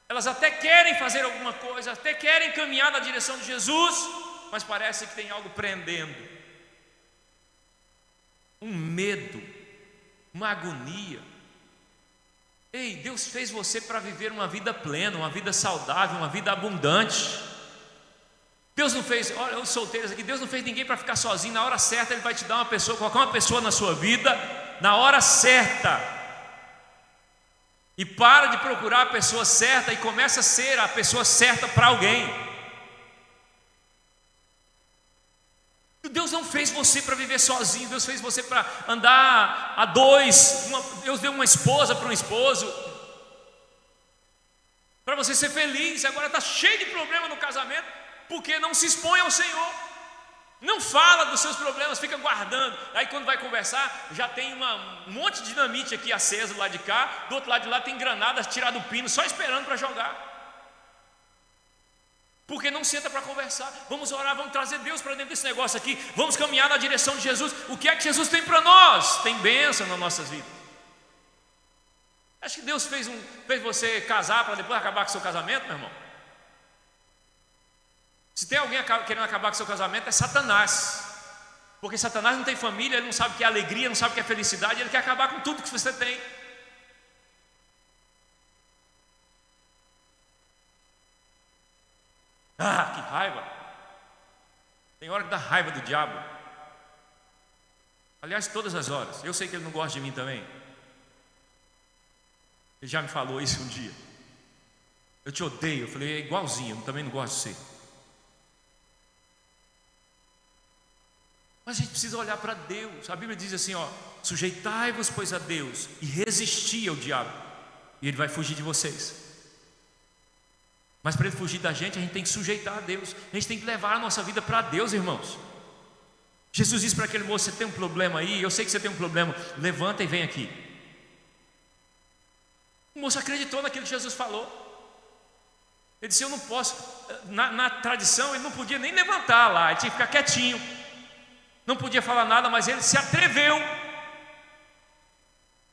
Elas até querem fazer alguma coisa, até querem caminhar na direção de Jesus, mas parece que tem algo prendendo. Um medo, uma agonia. Ei, Deus fez você para viver uma vida plena, uma vida saudável, uma vida abundante. Deus não fez, olha os solteiros aqui, Deus não fez ninguém para ficar sozinho. Na hora certa Ele vai te dar uma pessoa, colocar uma pessoa na sua vida, na hora certa. E para de procurar a pessoa certa e começa a ser a pessoa certa para alguém. Deus não fez você para viver sozinho, Deus fez você para andar a dois. Deus deu uma esposa para um esposo, para você ser feliz. Agora está cheio de problema no casamento, porque não se expõe ao Senhor, não fala dos seus problemas, fica guardando. Aí quando vai conversar, já tem um monte de dinamite aqui acesa do lado de cá, do outro lado de lá tem granadas tiradas do pino, só esperando para jogar. Porque não senta para conversar. Vamos orar, vamos trazer Deus para dentro desse negócio aqui, vamos caminhar na direção de Jesus. O que é que Jesus tem para nós? Tem bênção nas nossas vidas. Acho que Deus fez você casar para depois acabar com o seu casamento, meu irmão. Se tem alguém querendo acabar com o seu casamento, é Satanás. Porque Satanás não tem família, ele não sabe o que é alegria, não sabe o que é felicidade, ele quer acabar com tudo que você tem. Ah, que raiva! Tem hora que dá raiva do diabo. Aliás, todas as horas. Eu sei que ele não gosta de mim também. Ele já me falou isso um dia. Eu te odeio. Eu falei: é igualzinho, eu também não gosto de você. Mas a gente precisa olhar para Deus. A Bíblia diz assim, ó: sujeitai-vos, pois, a Deus, e resisti ao diabo, e ele vai fugir de vocês. Mas para ele fugir da gente, a gente tem que sujeitar a Deus. A gente tem que levar a nossa vida para Deus, irmãos. Jesus disse para aquele moço: você tem um problema aí? Eu sei que você tem um problema, levanta e vem aqui. O moço acreditou naquilo que Jesus falou. Ele disse: eu não posso. Na tradição ele não podia nem levantar lá, ele tinha que ficar quietinho, não podia falar nada, mas ele se atreveu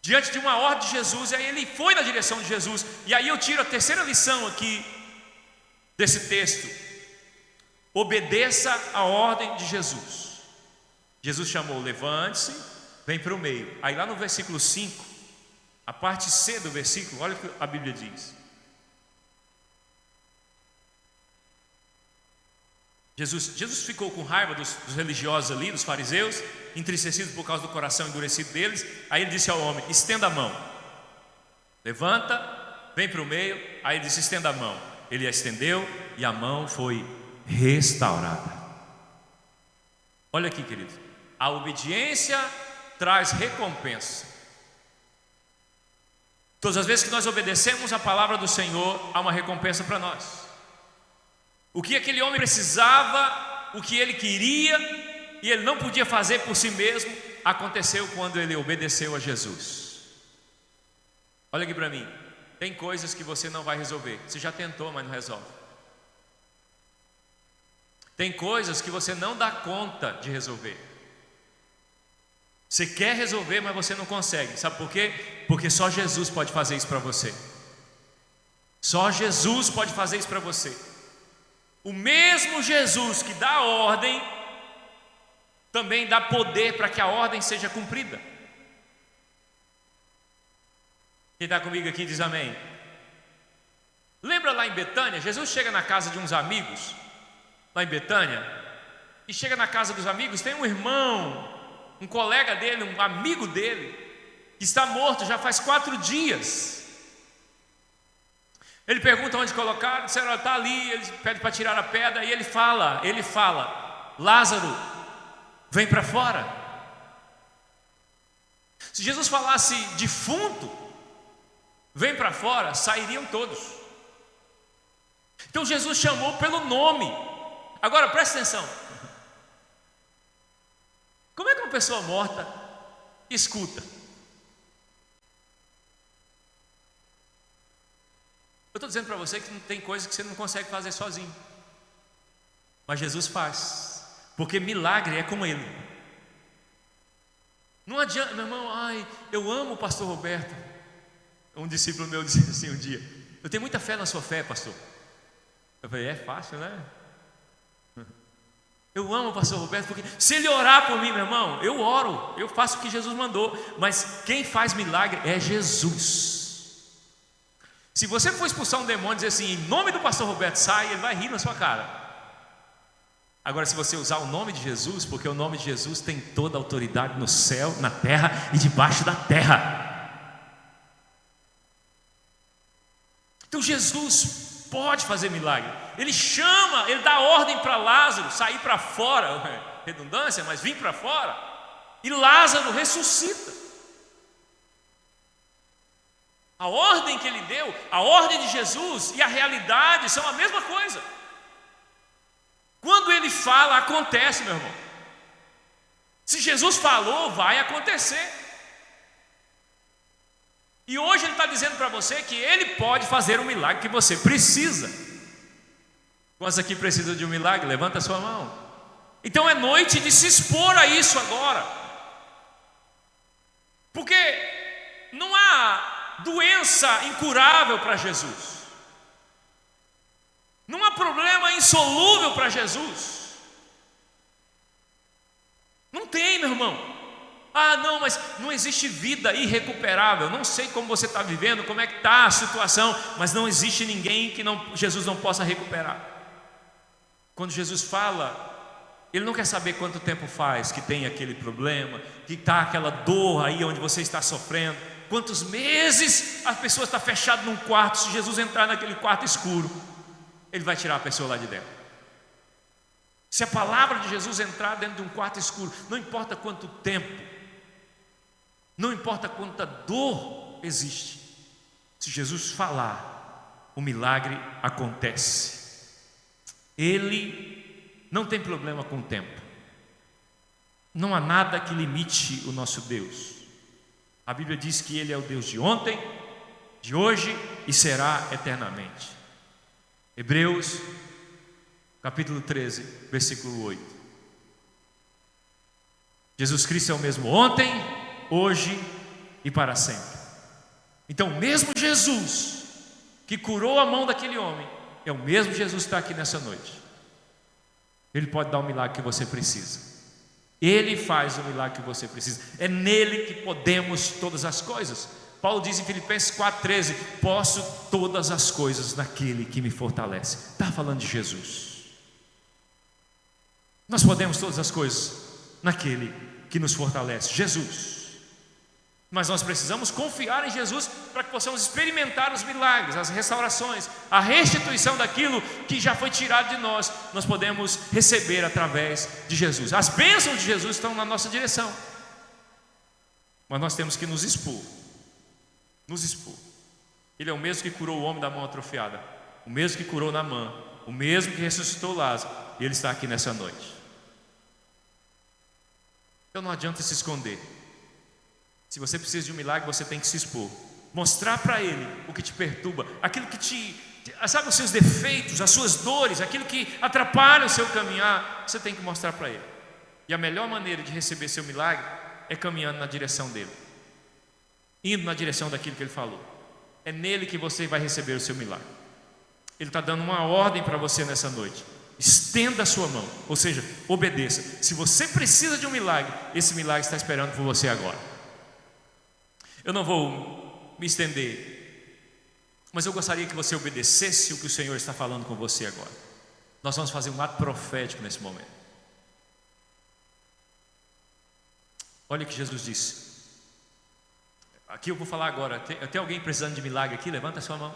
diante de uma ordem de Jesus. E aí ele foi na direção de Jesus. E aí eu tiro a terceira lição aqui desse texto: obedeça a ordem de Jesus. Jesus chamou: levante-se, vem para o meio. Aí lá no versículo 5, a parte C do versículo, olha o que a Bíblia diz. Jesus ficou com raiva dos religiosos ali, dos fariseus, entristecidos por causa do coração endurecido deles. Aí ele disse ao homem: estenda a mão. Levanta, vem para o meio. Aí ele disse: estenda a mão. Ele a estendeu e a mão foi restaurada. Olha aqui, querido, a obediência traz recompensa. Todas as vezes que nós obedecemos a palavra do Senhor, há uma recompensa para nós. O que aquele homem precisava, o que ele queria e ele não podia fazer por si mesmo, aconteceu quando ele obedeceu a Jesus. Olha aqui para mim, tem coisas que você não vai resolver. Você já tentou, mas não resolve. Tem coisas que você não dá conta de resolver. Você quer resolver, mas você não consegue. Sabe por quê? Porque só Jesus pode fazer isso para você. Só Jesus pode fazer isso para você. O mesmo Jesus que dá ordem, também dá poder para que a ordem seja cumprida. Quem está comigo aqui diz amém. Lembra lá em Betânia? Jesus chega na casa de uns amigos, lá em Betânia, e chega na casa dos amigos, tem um irmão, um colega dele, um amigo dele, que está morto já faz 4 dias. Ele pergunta onde colocaram, disseram: está ali. Ele pede para tirar a pedra, e ele fala: Lázaro, vem para fora. Se Jesus falasse defunto, vem para fora, sairiam todos. Então Jesus chamou pelo nome. Agora presta atenção. Como é que uma pessoa morta escuta? Eu estou dizendo para você que tem coisas que você não consegue fazer sozinho, mas Jesus faz, porque milagre é com Ele. Não adianta, meu irmão, eu amo o pastor Roberto. Um discípulo meu disse assim um dia: eu tenho muita fé na sua fé, pastor. Eu falei: é fácil, né? Eu amo o pastor Roberto, porque se ele orar por mim, meu irmão, eu oro, eu faço o que Jesus mandou, mas quem faz milagre é Jesus. Se você for expulsar um demônio e dizer assim: em nome do pastor Roberto, sai, ele vai rir na sua cara. Agora, se você usar o nome de Jesus, porque o nome de Jesus tem toda a autoridade no céu, na terra e debaixo da terra. Então Jesus pode fazer milagre. Ele chama, ele dá ordem para Lázaro sair para fora, redundância, mas vir para fora, e Lázaro ressuscita. A ordem que ele deu, a ordem de Jesus e a realidade são a mesma coisa. Quando ele fala, acontece, meu irmão. Se Jesus falou, vai acontecer. E hoje ele está dizendo para você que ele pode fazer o milagre que você precisa. Quantos aqui precisam de um milagre? Levanta a sua mão. Então é noite de se expor a isso agora. Porque não há doença incurável para Jesus. Não há problema insolúvel para Jesus. Não tem, meu irmão. Não, mas não existe vida irrecuperável. Não sei como você está vivendo, como é que está a situação, mas não existe ninguém que Jesus não possa recuperar. Quando Jesus fala, Ele não quer saber quanto tempo faz que tem aquele problema, que está aquela dor aí onde você está sofrendo, quantos meses a pessoa está fechada num quarto. Se Jesus entrar naquele quarto escuro, Ele vai tirar a pessoa lá de dentro. Se a palavra de Jesus entrar dentro de um quarto escuro, não importa quanto tempo, não importa quanta dor existe, se Jesus falar, o milagre acontece. Ele não tem problema com o tempo. Não há nada que limite o nosso Deus. A Bíblia diz que Ele é o Deus de ontem, de hoje e será eternamente. Hebreus capítulo 13, versículo 8. Jesus Cristo é o mesmo ontem, hoje e para sempre. Então o mesmo Jesus que curou a mão daquele homem é o mesmo Jesus que está aqui nessa noite. Ele pode dar o milagre que você precisa. Ele faz o milagre que você precisa. É nele que podemos todas as coisas. Paulo diz em Filipenses 4,13: posso todas as coisas naquele que me fortalece. Está falando de Jesus. Nós podemos todas as coisas naquele que nos fortalece, Jesus. Mas nós precisamos confiar em Jesus para que possamos experimentar os milagres, as restaurações, a restituição daquilo que já foi tirado de nós. Nós podemos receber através de Jesus. As bênçãos de Jesus estão na nossa direção, mas nós temos que nos expor. Nos expor. Ele é o mesmo que curou o homem da mão atrofiada, o mesmo que curou Naamã, o mesmo que ressuscitou Lázaro, e Ele está aqui nessa noite. Então não adianta se esconder. Se você precisa de um milagre, você tem que se expor, mostrar para Ele o que te perturba, aquilo que sabe, os seus defeitos, as suas dores, aquilo que atrapalha o seu caminhar. Você tem que mostrar para Ele. E a melhor maneira de receber seu milagre é caminhando na direção dele, indo na direção daquilo que Ele falou. É nele que você vai receber o seu milagre. Ele está dando uma ordem para você nessa noite: estenda a sua mão, ou seja, obedeça. Se você precisa de um milagre, esse milagre está esperando por você agora. Eu não vou me estender, mas eu gostaria que você obedecesse o que o Senhor está falando com você agora. Nós vamos fazer um ato profético nesse momento. Olha o que Jesus disse. Aqui eu vou falar agora. Tem alguém precisando de milagre aqui? Levanta a sua mão.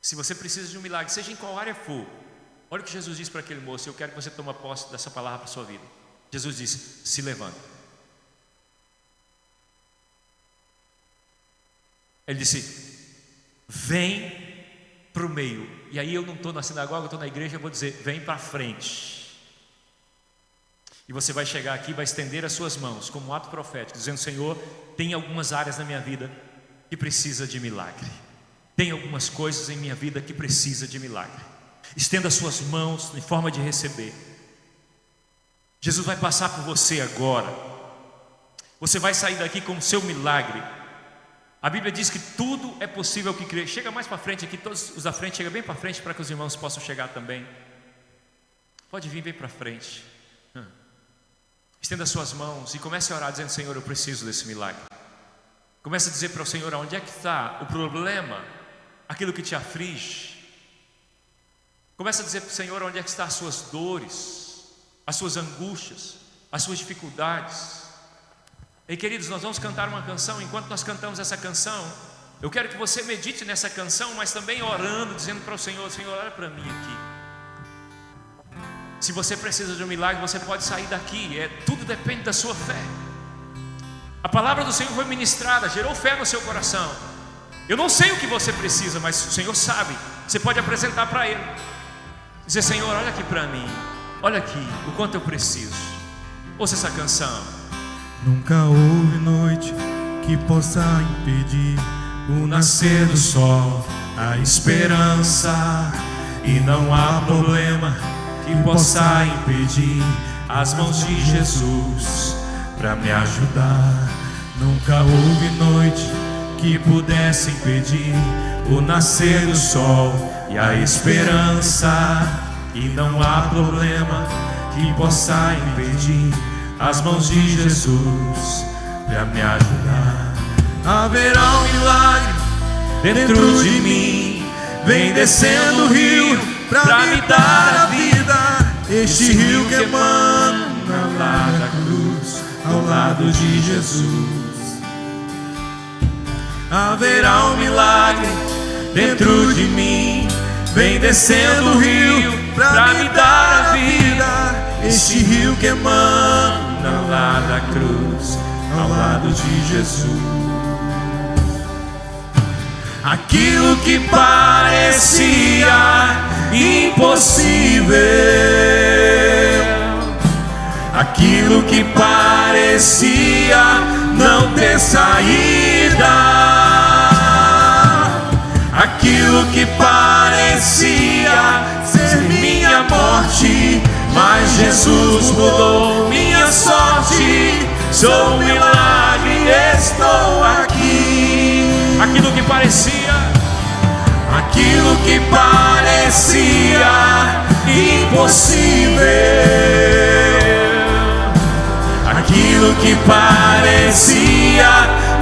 Se você precisa de um milagre, seja em qual área for, olha o que Jesus disse para aquele moço. Eu quero que você tome posse dessa palavra para a sua vida. Jesus disse: se levanta. Ele disse: vem para o meio. E aí eu não estou na sinagoga, eu estou na igreja. Eu vou dizer: vem para frente. E você vai chegar aqui, vai estender as suas mãos como um ato profético, dizendo: Senhor, tem algumas áreas na minha vida que precisa de milagre. Tem algumas coisas em minha vida que precisa de milagre. Estenda as suas mãos em forma de receber. Jesus vai passar por você agora. Você vai sair daqui com o seu milagre. A Bíblia diz que tudo é possível que crê. Chega mais para frente aqui, todos os da frente, chega bem para frente para que os irmãos possam chegar também. Pode vir bem para frente. Estenda as suas mãos e comece a orar dizendo: Senhor, eu preciso desse milagre. Comece a dizer para o Senhor onde é que está o problema, aquilo que te aflige. Comece a dizer para o Senhor onde é que estão as suas dores, as suas angústias, as suas dificuldades. E queridos, nós vamos cantar uma canção. Enquanto nós cantamos essa canção, eu quero que você medite nessa canção, mas também orando, dizendo para o Senhor: Senhor, olha para mim aqui. Se você precisa de um milagre, você pode sair daqui. Tudo depende da sua fé. A palavra do Senhor foi ministrada, gerou fé no seu coração. Eu não sei o que você precisa, mas o Senhor sabe. Você pode apresentar para Ele, dizer: Senhor, olha aqui para mim, olha aqui o quanto eu preciso. Ouça essa canção. Nunca houve noite que possa impedir o nascer do sol, a esperança. E não há problema que possa impedir as mãos de Jesus para me ajudar. Nunca houve noite que pudesse impedir o nascer do sol e a esperança. E não há problema que possa impedir as mãos de Jesus para me ajudar. Haverá um milagre dentro de mim. Vem descendo o rio para me dar a vida. Este rio que emana lá da cruz, ao lado de Jesus. Haverá um milagre dentro de mim. Vem descendo o rio para me dar a vida. Este rio que emana lá da cruz, ao lado de Jesus. Aquilo que parecia impossível, aquilo que parecia não ter saída, aquilo que parecia ser minha morte, mas Jesus mudou minha sorte. Sou um milagre, estou aqui. Aquilo que parecia impossível, aquilo que parecia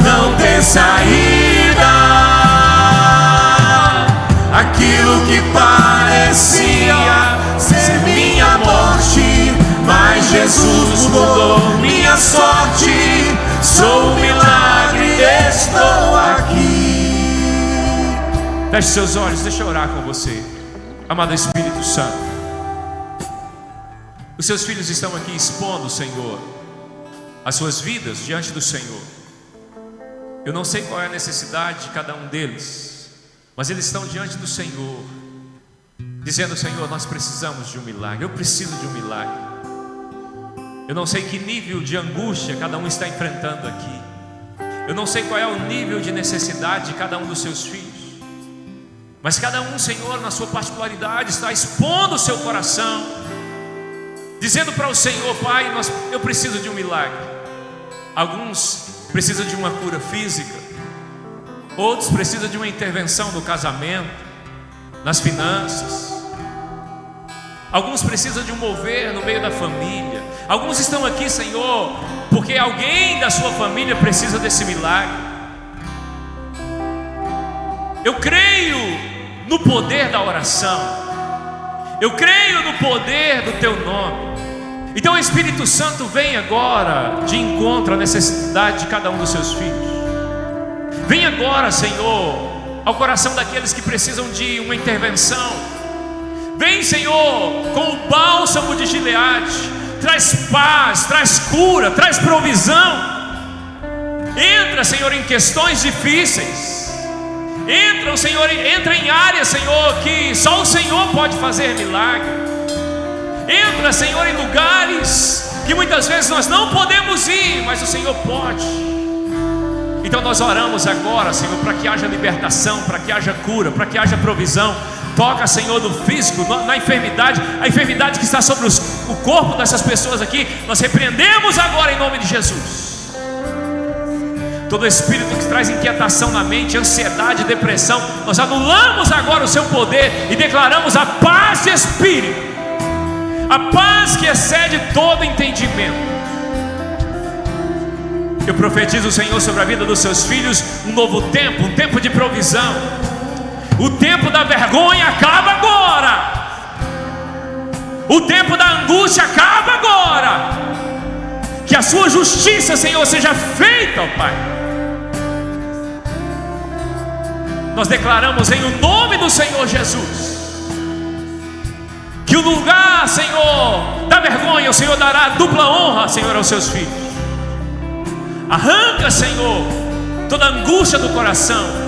não ter saída, aquilo que parecia ser minha morte, Jesus mudou minha sorte. Sou um milagre, estou aqui. Feche seus olhos, deixa eu orar com você. Amado Espírito Santo, os seus filhos estão aqui expondo, Senhor, as suas vidas diante do Senhor. Eu não sei qual é a necessidade de cada um deles, mas eles estão diante do Senhor, dizendo: Senhor, nós precisamos de um milagre, eu preciso de um milagre. Eu não sei que nível de angústia cada um está enfrentando aqui. Eu não sei qual é o nível de necessidade de cada um dos seus filhos, mas cada um, Senhor, na sua particularidade, está expondo o seu coração, dizendo para o Senhor: Pai, eu preciso de um milagre. Alguns precisam de uma cura física, outros precisam de uma intervenção no casamento, nas finanças. Alguns precisam de um mover no meio da família. Alguns estão aqui, Senhor, porque alguém da sua família precisa desse milagre. Eu creio no poder da oração, eu creio no poder do Teu nome. Então, Espírito Santo, vem agora de encontro à necessidade de cada um dos seus filhos. Vem agora, Senhor, ao coração daqueles que precisam de uma intervenção. Vem, Senhor, com o bálsamo de Gileade. Traz paz, traz cura, traz provisão. Entra, Senhor, em questões difíceis. Entra, Senhor, entra em áreas, Senhor, que só o Senhor pode fazer milagre. Entra, Senhor, em lugares que muitas vezes nós não podemos ir, mas o Senhor pode. Então nós oramos agora, Senhor, para que haja libertação, para que haja cura, para que haja provisão. Toca, Senhor, no físico, na enfermidade, a enfermidade que está sobre o corpo dessas pessoas aqui, nós repreendemos agora em nome de Jesus. Todo espírito que traz inquietação na mente, ansiedade, depressão, nós anulamos agora o seu poder e declaramos a paz de espírito, a paz que excede todo entendimento. Eu profetizo, Senhor, sobre a vida dos seus filhos um novo tempo, um tempo de provisão. O tempo da vergonha acaba agora. O tempo da angústia acaba agora. Que a sua justiça, Senhor, seja feita, ó Pai. Nós declaramos em o nome do Senhor Jesus que o lugar, Senhor, da vergonha, o Senhor dará dupla honra, Senhor, aos seus filhos. Arranca, Senhor, toda angústia do coração,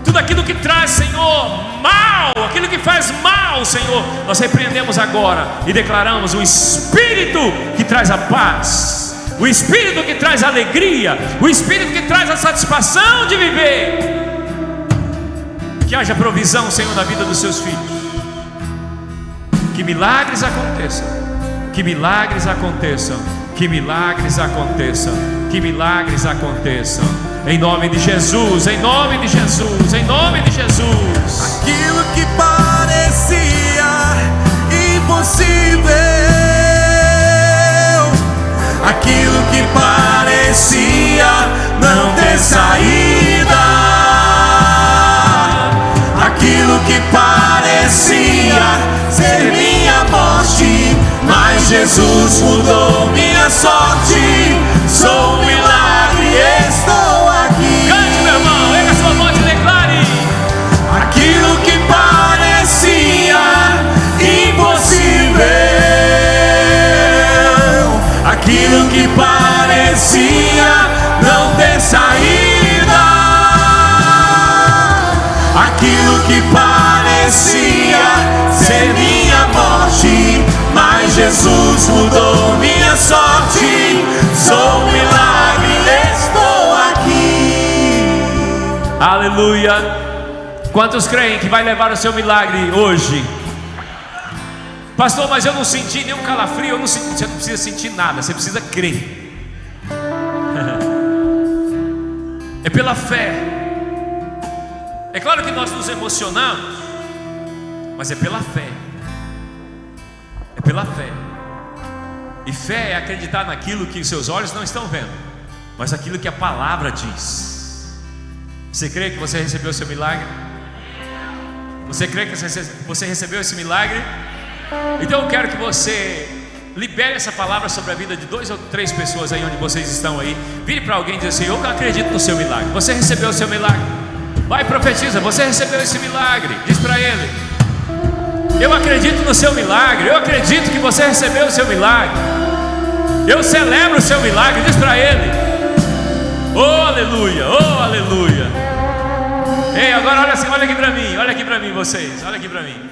tudo aquilo que traz, Senhor, mal, aquilo que faz mal, Senhor, nós repreendemos agora e declaramos o Espírito que traz a paz, o Espírito que traz a alegria, o Espírito que traz a satisfação de viver. Que haja provisão, Senhor, na vida dos seus filhos. Que milagres aconteçam, que milagres aconteçam, que milagres aconteçam, que milagres aconteçam. Em nome de Jesus, em nome de Jesus, em nome de Jesus. Aquilo que parecia impossível, aquilo que parecia não ter saída, aquilo que parecia ser minha morte, mas Jesus mudou minha sorte. Sou um milagre, estou aqui. Cante, meu irmão, erga sua voz e declare. Aquilo que parecia impossível, aquilo que parecia não ter saída, aquilo que parecia ser minha morte, mas Jesus mudou minha sorte. Sou um milagre, estou aqui. Aleluia. Quantos creem que vai levar o seu milagre hoje? Pastor, mas eu não senti nenhum calafrio. Eu não senti. Você não precisa sentir nada, você precisa crer. É pela fé. É claro que nós nos emocionamos, mas é pela fé. É pela fé. E fé é acreditar naquilo que os seus olhos não estão vendo, mas aquilo que a palavra diz. Você crê que você recebeu o seu milagre? Você crê que você recebeu esse milagre? Então eu quero que você libere essa palavra sobre a vida de 2 ou 3 pessoas aí onde vocês estão aí. Vire para alguém e diz assim: eu acredito no seu milagre. Você recebeu o seu milagre. Vai, profetiza, você recebeu esse milagre. Diz para ele: eu acredito no seu milagre. Eu acredito que você recebeu o seu milagre. Eu celebro o seu milagre. Diz para ele: oh aleluia, oh aleluia. Ei, agora olha assim, olha aqui para mim vocês, olha aqui para mim.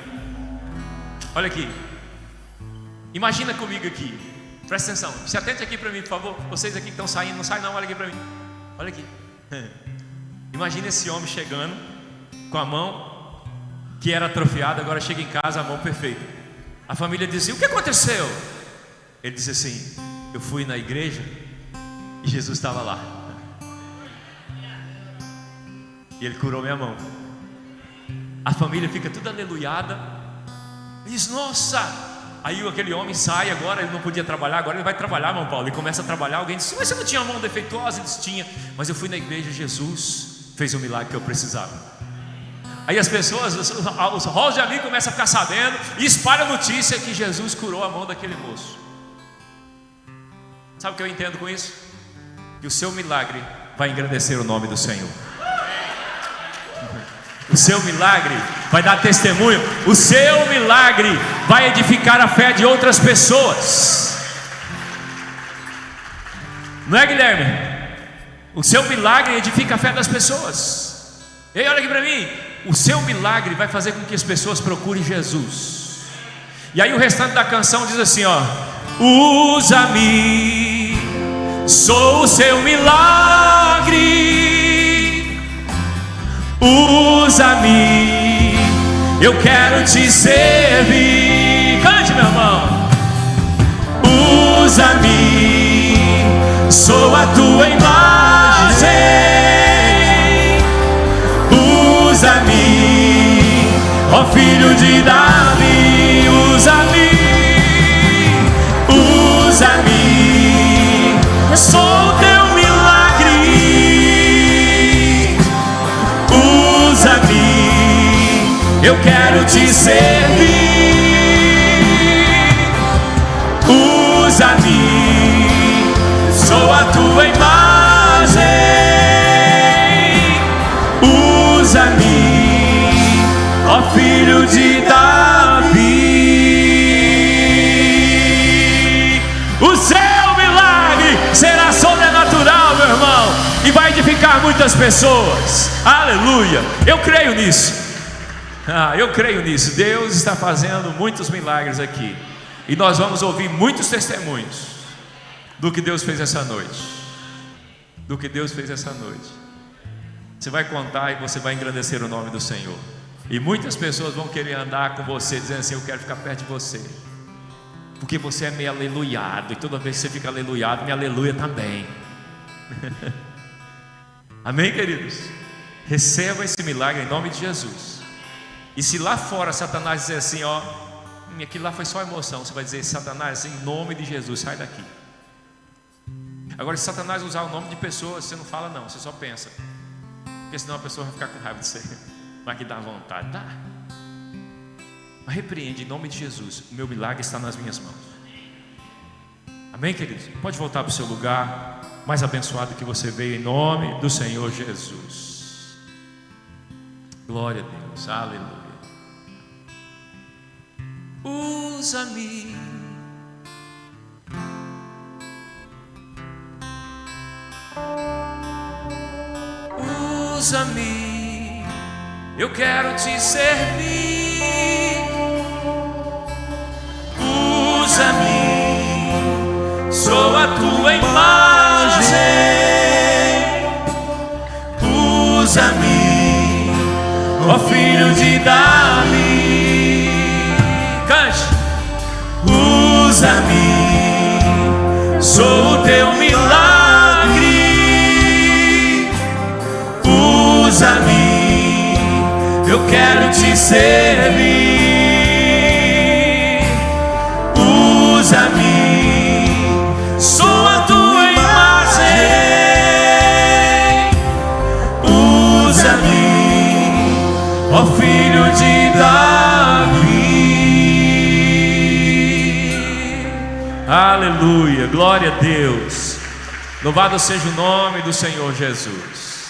Olha aqui. Imagina comigo aqui. Presta atenção, se atente aqui para mim, por favor. Vocês aqui que estão saindo, não saem não, olha aqui para mim. Olha aqui. Imagina esse homem chegando com a mão que era atrofiada, agora chega em casa, a mão perfeita. A família dizia: o que aconteceu? Ele disse assim: eu fui na igreja e Jesus estava lá. E ele curou minha mão. A família fica toda aleluiada. Diz: nossa! Aí aquele homem sai, agora ele não podia trabalhar, agora ele vai trabalhar, irmão Paulo. Ele começa a trabalhar, alguém diz: mas você não tinha mão defeituosa? Ele disse: tinha, mas eu fui na igreja, Jesus fez o milagre que eu precisava. Aí as pessoas, os halls de amigos começam a ficar sabendo e espalham a notícia que Jesus curou a mão daquele moço. Sabe o que eu entendo com isso? Que o seu milagre vai engrandecer o nome do Senhor. O seu milagre vai dar testemunho. O seu milagre vai edificar a fé de outras pessoas. Não é, Guilherme? O seu milagre edifica a fé das pessoas. Ei, olha aqui para mim. O seu milagre vai fazer com que as pessoas procurem Jesus. E aí o restante da canção diz assim, ó: usa-me, sou o seu milagre. Usa-me, eu quero te servir. Cante, meu irmão. Usa-me, sou a tua imagem. Usa-me, ó filho de Davi. Usa-me, usa-me, eu sou o teu milagre. Usa-me, eu quero te servir. Usa-me, sou a tua imagem. Usa-me, ó filho de Davi. O seu milagre será sobrenatural, meu irmão, e vai edificar muitas pessoas. Aleluia, eu creio nisso. Eu creio nisso. Deus está fazendo muitos milagres aqui, e nós vamos ouvir muitos testemunhos do que Deus fez essa noite. Do que Deus fez essa noite. Você vai contar e você vai engrandecer o nome do Senhor. E muitas pessoas vão querer andar com você, dizendo assim: eu quero ficar perto de você, porque você é meio aleluiado, e toda vez que você fica aleluiado, me aleluia também. Amém, queridos? Receba esse milagre em nome de Jesus. E se lá fora Satanás dizer assim, ó, aquilo lá foi só emoção, você vai dizer: Satanás, em nome de Jesus, sai daqui. Agora, se Satanás usar o nome de pessoas, você não fala não, você só pensa, porque senão a pessoa vai ficar com raiva de você. Mas que dá vontade, dá. Mas repreende em nome de Jesus. O meu milagre está nas minhas mãos. Amém, queridos? Pode voltar para o seu lugar, mais abençoado que você veio, em nome do Senhor Jesus. Glória a Deus, aleluia. Usa-me, usa-me, eu quero te servir. Usa-me, sou a tua imagem. Usa-me, ó filho de Davi. Cante. Usa-me, sou o teu milagre. Usa-me, eu quero te servir. Usa-me, sou a tua imagem. Usa-me, ó filho de Davi. Aleluia, glória a Deus. Louvado seja o nome do Senhor Jesus.